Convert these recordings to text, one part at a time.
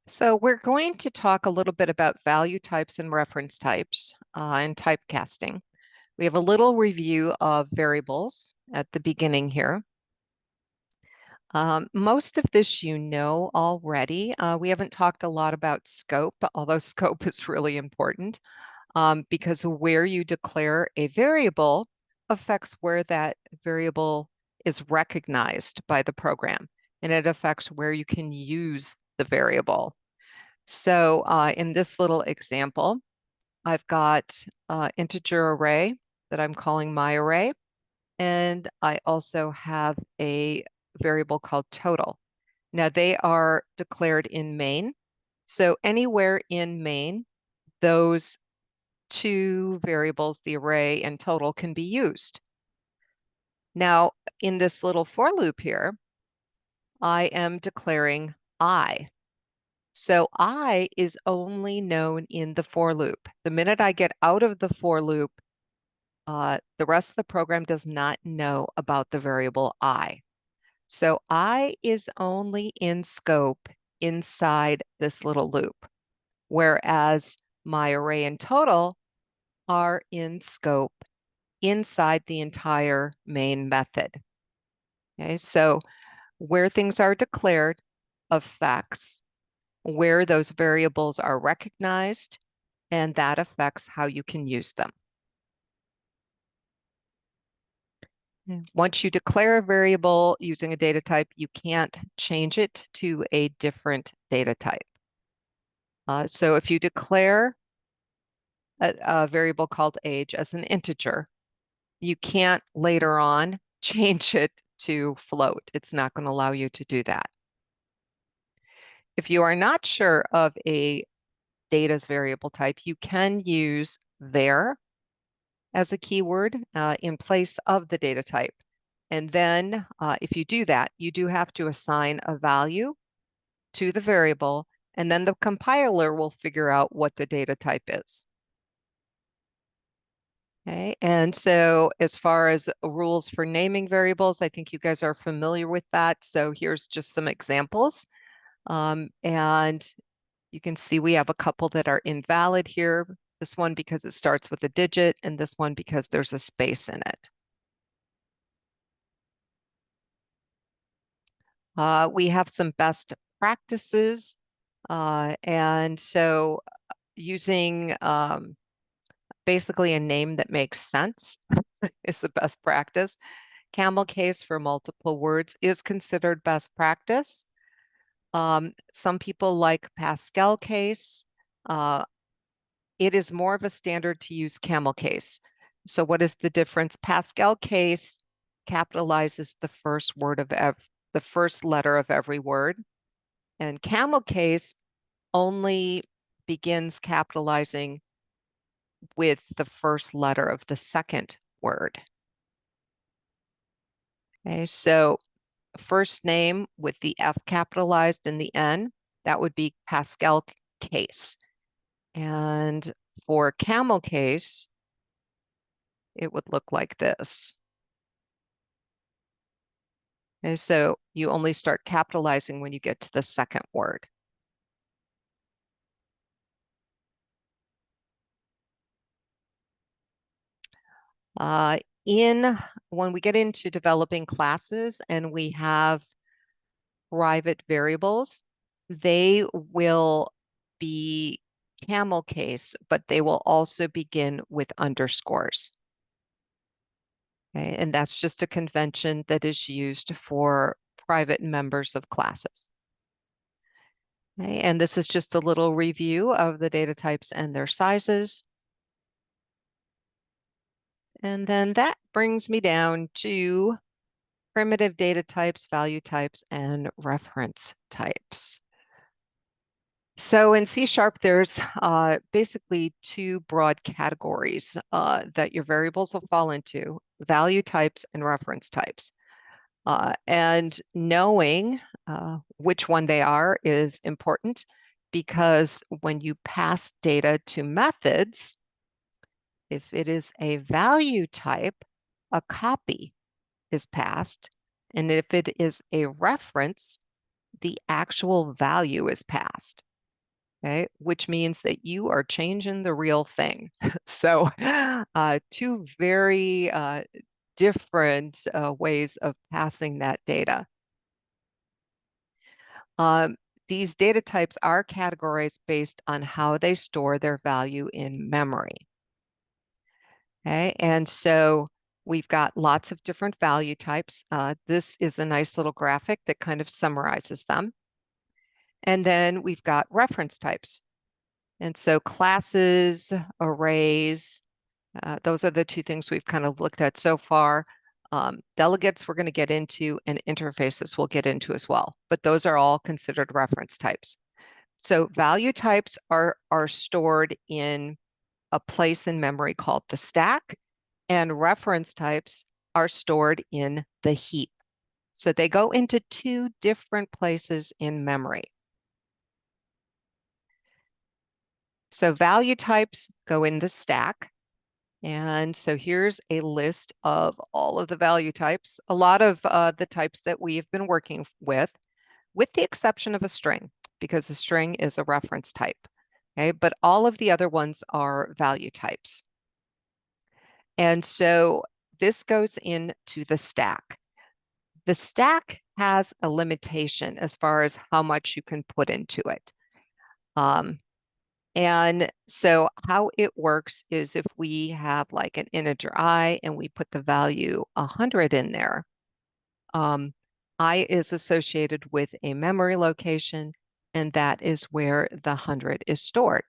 So we're going to talk a little bit about value types and reference types and typecasting. We have a little review of variables at the beginning here. Most of this you know already. We haven't talked a lot about scope, although scope is really important because where you declare a variable affects where that variable is recognized by the program, and it affects where you can use the variable. So in this little example, I've got integer array that I'm calling my array, and I also have a variable called total. Now they are declared in main. So anywhere in main, those two variables, the array and total, can be used. Now in this little for loop here, I am declaring I. So I is only known in the for loop. The minute I get out of the for loop, the rest of the program does not know about the variable I. So I is only in scope inside this little loop, whereas my array and total are in scope inside the entire main method. Okay, so where things are declared affects where those variables are recognized, and that affects how you can use them. Once you declare a variable using a data type, you can't change it to a different data type. So if you declare a variable called age as an integer, you can't later on change it to float. It's not going to allow you to do that. If you are not sure of a data's variable type, you can use var as a keyword in place of the data type. And then if you do that, you do have to assign a value to the variable, and then the compiler will figure out what the data type is. Okay, and so as far as rules for naming variables, I think you guys are familiar with that. So here's just some examples. And you can see we have a couple that are invalid here. This one because it starts with a digit, and this one because there's a space in it. We have some best practices. And so using basically a name that makes sense is the best practice. Camel case for multiple words is considered best practice. Some people like Pascal case. It is more of a standard to use camel case. So what is the difference? Pascal case capitalizes the first word of the first letter of every word, and camel case only begins capitalizing with the first letter of the second word. Okay, so first name with the F capitalized and the N, that would be Pascal case. And for camel case, it would look like this. Okay, so you only start capitalizing when you get to the second word. When we get into developing classes and we have private variables, they will be camel case, but they will also begin with underscores. Okay, and that's just a convention that is used for private members of classes. Okay, and this is just a little review of the data types and their sizes. And then that brings me down to primitive data types, value types, and reference types. So in C#, there's basically two broad categories that your variables will fall into: value types and reference types. And knowing which one they are is important, because when you pass data to methods, if it is a value type, a copy is passed. And if it is a reference, the actual value is passed. okay, which means that you are changing the real thing. So two very different ways of passing that data. Um, these data types are categorized based on how they store their value in memory. Okay, and so we've got lots of different value types. This is a nice little graphic that kind of summarizes them. And then we've got reference types. And so classes, arrays, those are the two things we've kind of looked at so far. Delegates we're going to get into, and interfaces we'll get into as well. But those are all considered reference types. So value types are stored in a place in memory called the stack, and reference types are stored in the heap. So they go into two different places in memory. So value types go in the stack. And so here's a list of all of the value types, a lot of the types that we've been working with the exception of a string, because a string is a reference type. Okay, but all of the other ones are value types. And so this goes into the stack. The stack has a limitation as far as how much you can put into it. And so how it works is if we have like an integer I and we put the value 100 in there, I is associated with a memory location, and that is where the 100 is stored.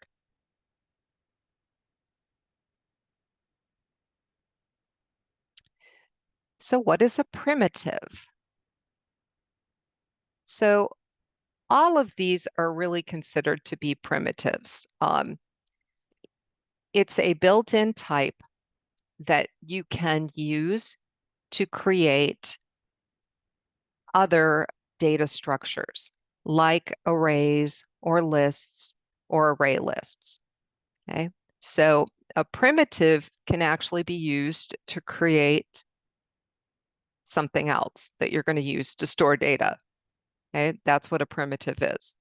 So what is a primitive? So all of these are really considered to be primitives. It's a built-in type that you can use to create other data structures like arrays or lists or array lists. Okay, so a primitive can actually be used to create something else that you're going to use to store data. Okay, that's what a primitive is.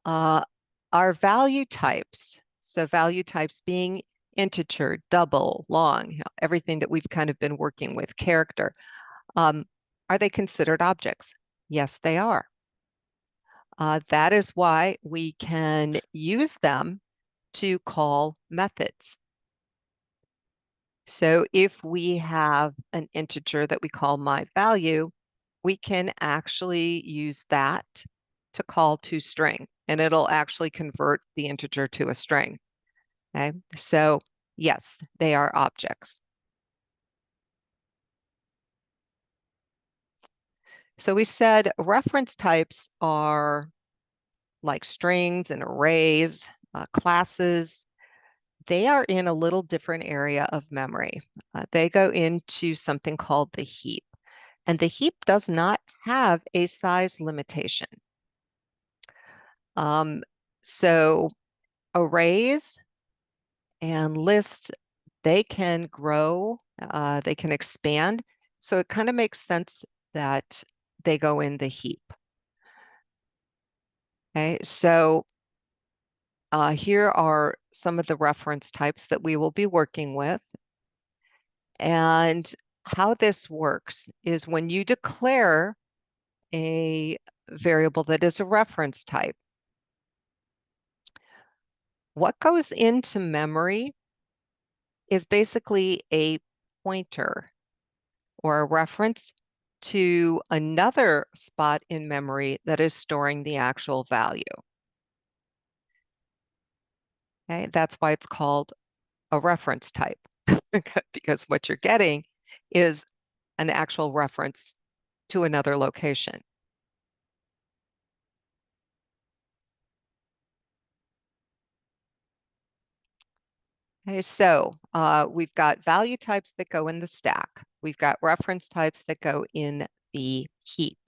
Our value types, so value types being integer, double, long, everything that we've kind of been working with, character, are they considered objects? Yes, they are. That is why we can use them to call methods. So if we have an integer that we call my value, we can actually use that to call toString, and it'll actually convert the integer to a string. Okay, so yes, they are objects. So we said reference types are like strings and arrays, classes. They are in a little different area of memory. They go into something called the heap, and the heap does not have a size limitation. So arrays and lists, they can grow, they can expand. So it kind of makes sense that they go in the heap. Okay, so here are some of the reference types that we will be working with. And how this works is when you declare a variable that is a reference type, what goes into memory is basically a pointer or a reference to another spot in memory that is storing the actual value. Okay, that's why it's called a reference type, because what you're getting is an actual reference to another location. Okay, so we've got value types that go in the stack. We've got reference types that go in the heap.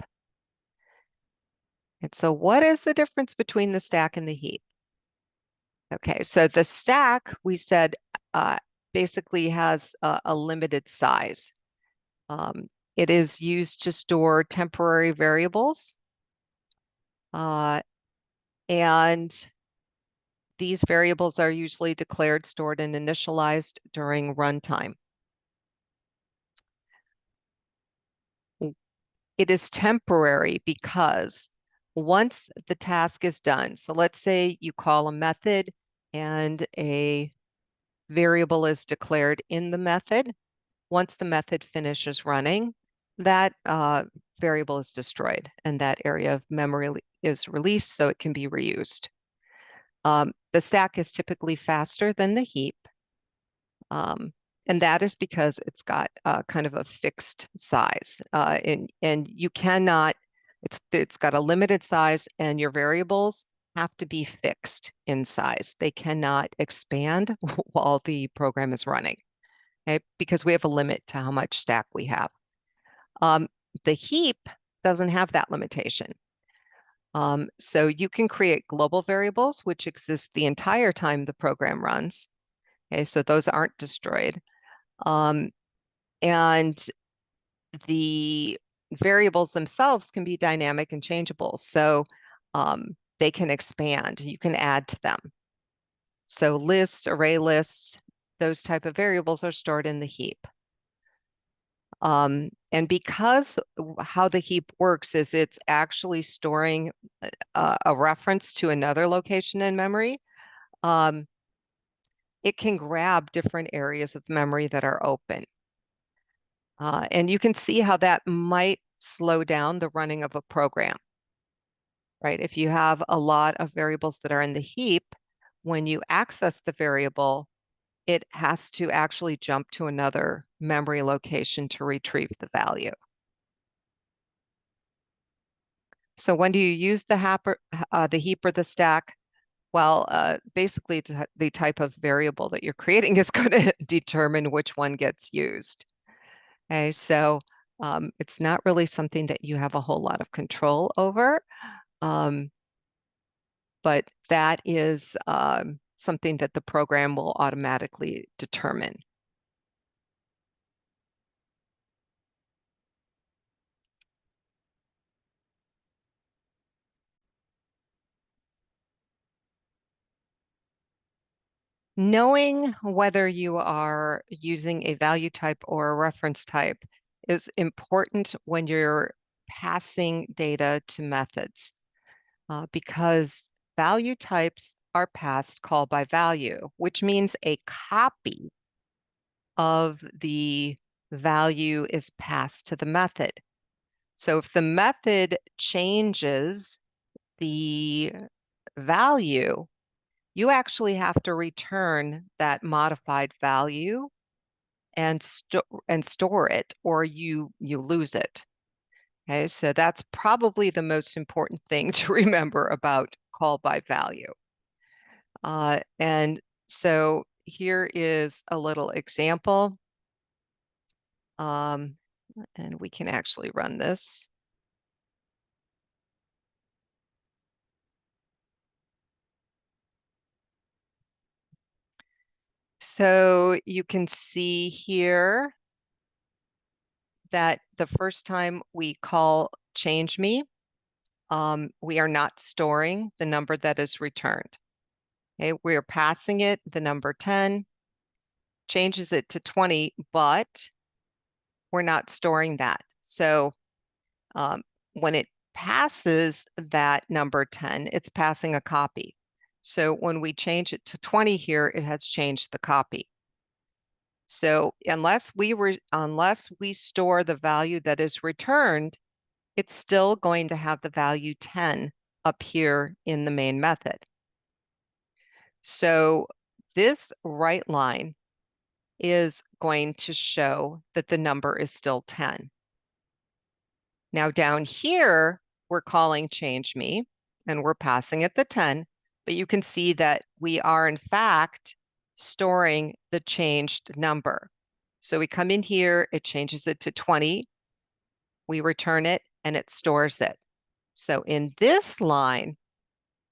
And so what is the difference between the stack and the heap? Okay, so the stack, we said, basically has a limited size. It is used to store temporary variables. Uh, and these variables are usually declared, stored, and initialized during runtime. It is temporary because once the task is done, so let's say you call a method and a variable is declared in the method. Once the method finishes running, that variable is destroyed and that area of memory is released so it can be reused. The stack is typically faster than the heap. And that is because it's got kind of a fixed size. And you cannot, it's got a limited size and your variables have to be fixed in size. They cannot expand while the program is running, okay? Because we have a limit to how much stack we have. Um, the heap doesn't have that limitation. So you can create global variables, which exist the entire time the program runs. Okay, so those aren't destroyed. Um, and the variables themselves can be dynamic and changeable. So they can expand. You can add to them. So lists, array lists, those type of variables are stored in the heap. And because how the heap works is it's actually storing a reference to another location in memory, it can grab different areas of memory that are open. And you can see how that might slow down the running of a program, right? If you have a lot of variables that are in the heap, when you access the variable, it has to actually jump to another memory location to retrieve the value. So when do you use the heap or the stack? Well, basically the type of variable that you're creating is going to determine which one gets used. Okay, so it's not really something that you have a whole lot of control over, but that is something that the program will automatically determine. Knowing whether you are using a value type or a reference type is important when you're passing data to methods, because value types are passed call by value, which means a copy of the value is passed to the method. So if the method changes the value, you actually have to return that modified value and store it, or you lose it. Okay, so that's probably the most important thing to remember about call by value. And so here is a little example. And we can actually run this. So you can see here that the first time we call change me, we are not storing the number that is returned. Okay, we're passing it the number 10, changes it to 20, but we're not storing that. So when it passes that number 10, it's passing a copy. So when we change it to 20 here, it has changed the copy. So unless we store the value that is returned, it's still going to have the value 10 up here in the main method. So this right line is going to show that the number is still 10. Now down here, we're calling change me and we're passing it the 10, but you can see that we are in fact storing the changed number. So we come in here, it changes it to 20, we return it, and it stores it. So in this line,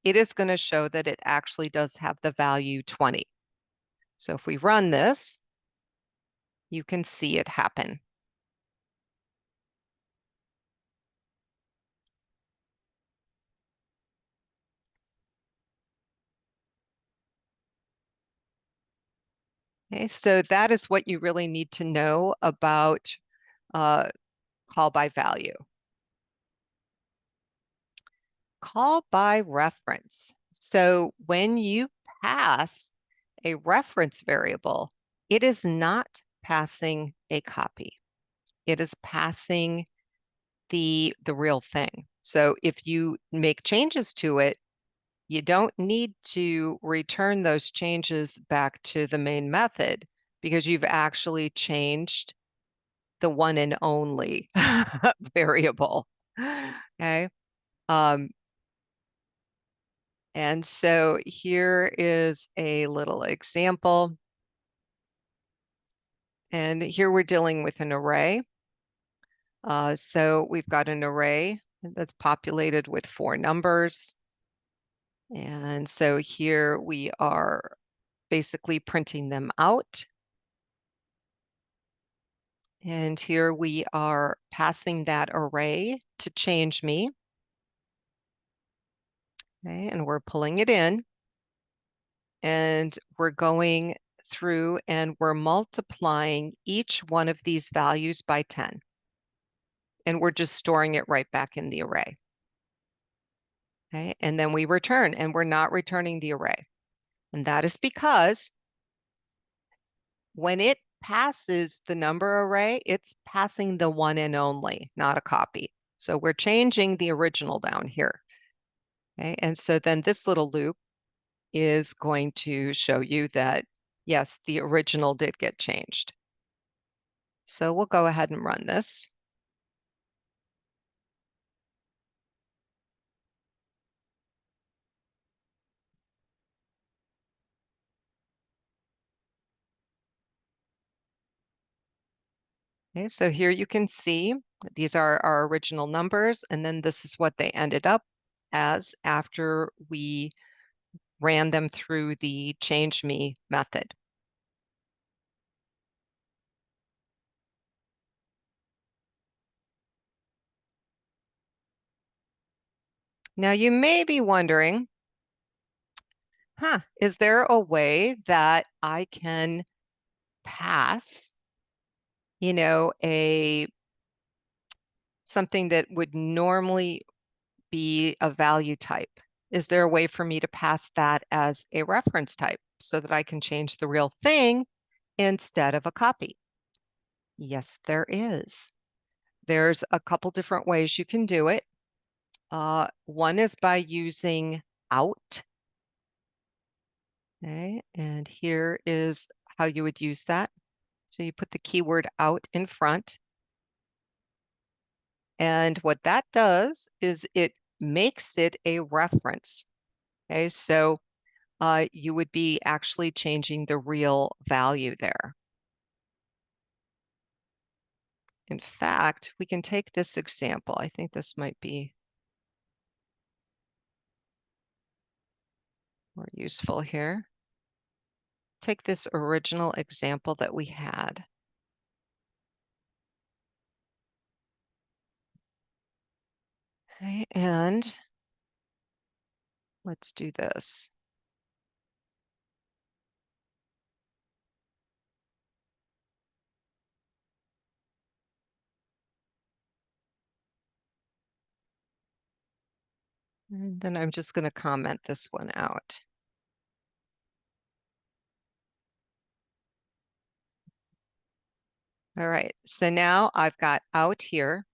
it is going to show that it actually does have the value 20. So if we run this, you can see it happen. Okay, so that is what you really need to know about uh, call by value. Call by reference. So when you pass a reference variable, it is not passing a copy. It is passing the real thing. So if you make changes to it, you don't need to return those changes back to the main method because you've actually changed the one and only variable. Okay. Um, and so here is a little example. And here we're dealing with an array. So we've got an array that's populated with 4 numbers. And so here we are basically printing them out. And here we are passing that array to change me. Okay, and we're pulling it in. And we're going through and we're multiplying each one of these values by 10. And we're just storing it right back in the array. Okay, and then we return, and we're not returning the array. And that is because when it passes the number array, it's passing the one and only, not a copy. So we're changing the original down here. Okay, and so then this little loop is going to show you that, yes, the original did get changed. So we'll go ahead and run this. Okay, so here you can see these are our original numbers, and then this is what they ended up as after we ran them through the change me method. Now you may be wondering, is there a way that I can pass, something that would normally be a value type? Is there a way for me to pass that as a reference type so that I can change the real thing instead of a copy? Yes, there is. There's a couple different ways you can do it. One is by using out. Okay, and here is how you would use that. So you put the keyword out in front. And what that does is it makes it a reference. Okay, so you would be actually changing the real value there. In fact, we can take this example. I think this might be more useful here. Take this original example that we had. Okay, and let's do this. And then I'm just going to comment this one out. All right, so now I've got out here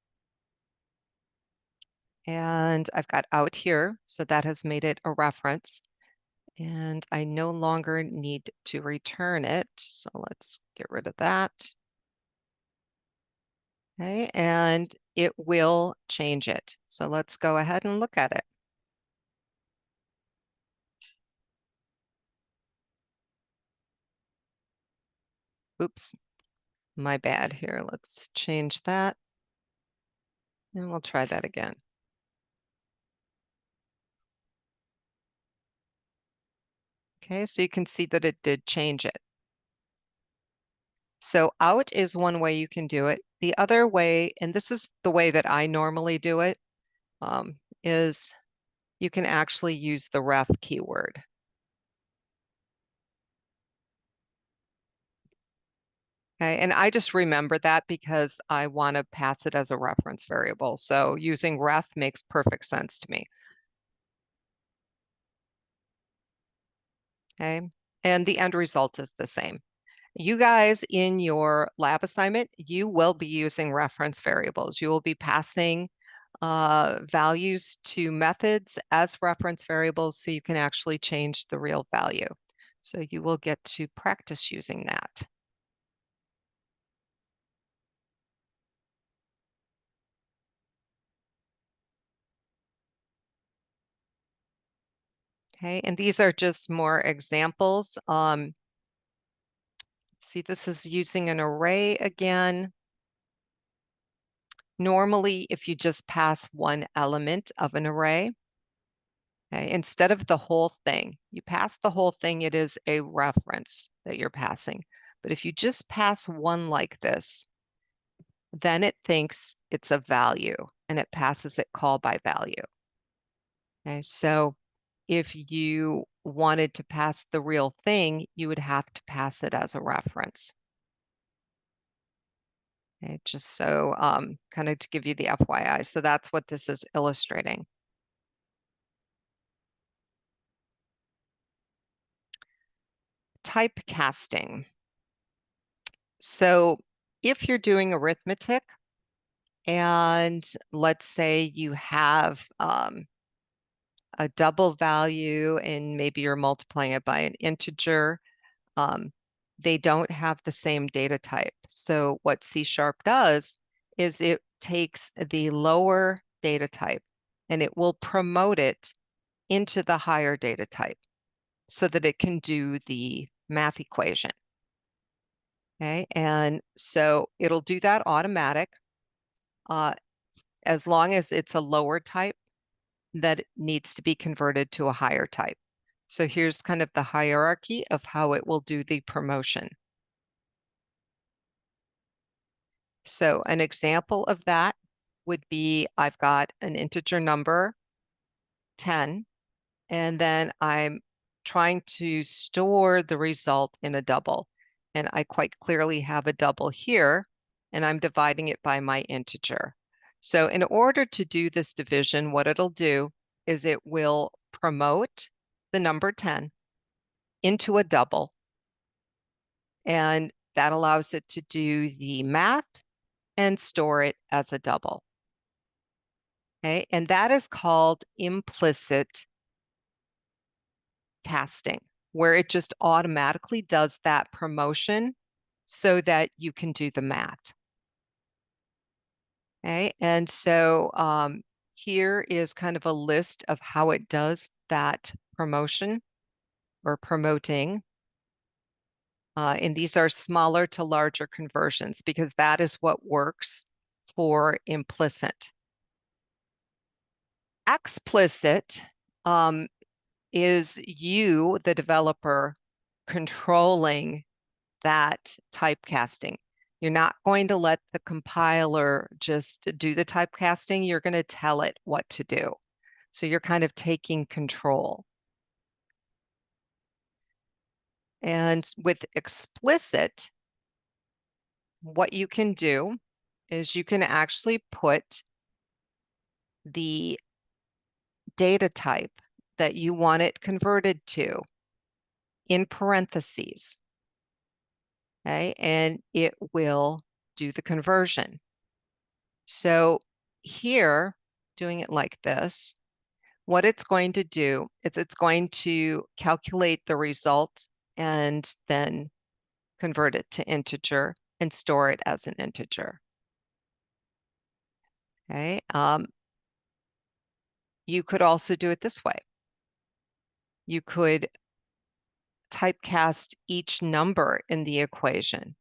and I've got out here. So that has made it a reference and I no longer need to return it. So let's get rid of that. Okay, and it will change it. So let's go ahead and look at it. Oops, my bad here. Let's change that. And we'll try that again. Okay, so you can see that it did change it. So out is one way you can do it. The other way, and this is the way that I normally do it, is you can actually use the ref keyword. Okay, and I just remember that because I want to pass it as a reference variable. So using ref makes perfect sense to me. Okay, and the end result is the same. You guys in your lab assignment, you will be using reference variables. You will be passing values to methods as reference variables so you can actually change the real value. So you will get to practice using that. Okay, and these are just more examples. See, this is using an array again. Normally, if you just pass one element of an array, okay, instead of the whole thing, you pass the whole thing, it is a reference that you're passing. But if you just pass one like this, then it thinks it's a value and it passes it call by value. Okay, so if you wanted to pass the real thing, you would have to pass it as a reference. Okay, just so kind of to give you the FYI. So that's what this is illustrating. Typecasting. So if you're doing arithmetic and let's say you have a double value and maybe you're multiplying it by an integer, um, they don't have the same data type. So what C# does is it takes the lower data type and it will promote it into the higher data type so that it can do the math equation. Okay, and so it'll do that automatic as long as it's a lower type that needs to be converted to a higher type. So here's kind of the hierarchy of how it will do the promotion. So an example of that would be I've got an integer number, 10, and then I'm trying to store the result in a double. And I quite clearly have a double here, and I'm dividing it by my integer. So in order to do this division, what it'll do is it will promote the number 10 into a double, and that allows it to do the math and store it as a double. Okay, and that is called implicit casting, where it just automatically does that promotion so that you can do the math. Okay, and so here is kind of a list of how it does that promotion or promoting. And these are smaller to larger conversions because that is what works for implicit. Explicit is you, the developer, controlling that typecasting. You're not going to let the compiler just do the typecasting. You're going to tell it what to do. So you're kind of taking control. And with explicit, what you can do is you can actually put the data type that you want it converted to in parentheses. Okay, and it will do the conversion. So here, doing it like this, what it's going to do is it's going to calculate the result and then convert it to integer and store it as an integer. Okay, you could also do it this way. You could typecast each number in the equation.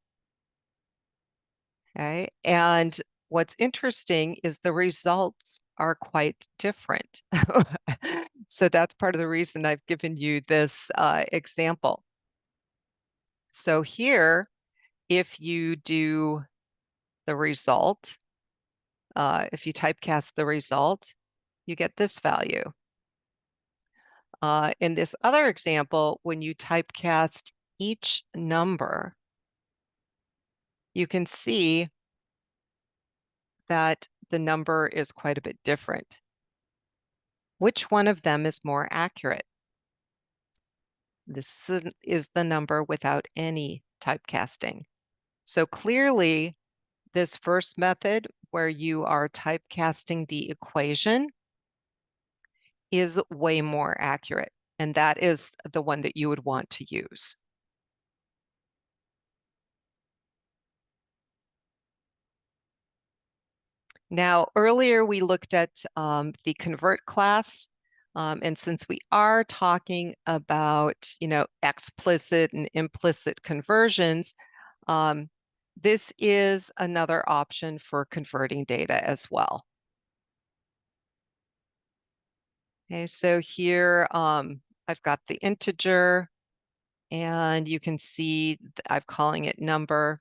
Okay, and what's interesting is the results are quite different. So that's part of the reason I've given you this example. So here, if you do the result, if you typecast the result, you get this value. In this other example, when you typecast each number, you can see that the number is quite a bit different. Which one of them is more accurate? This is the number without any typecasting. So clearly, this first method where you are typecasting the equation is way more accurate, and that is the one that you would want to use. Now, earlier we looked at the convert class, and since we are talking about, explicit and implicit conversions, this is another option for converting data as well. Okay, so here I've got the integer, and you can see I'm calling it number,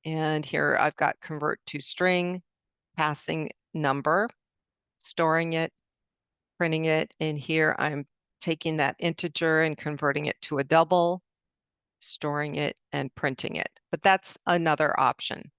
and here I've got convert to string, passing number, storing it, printing it, and here I'm taking that integer and converting it to a double, storing it and printing it. But that's another option.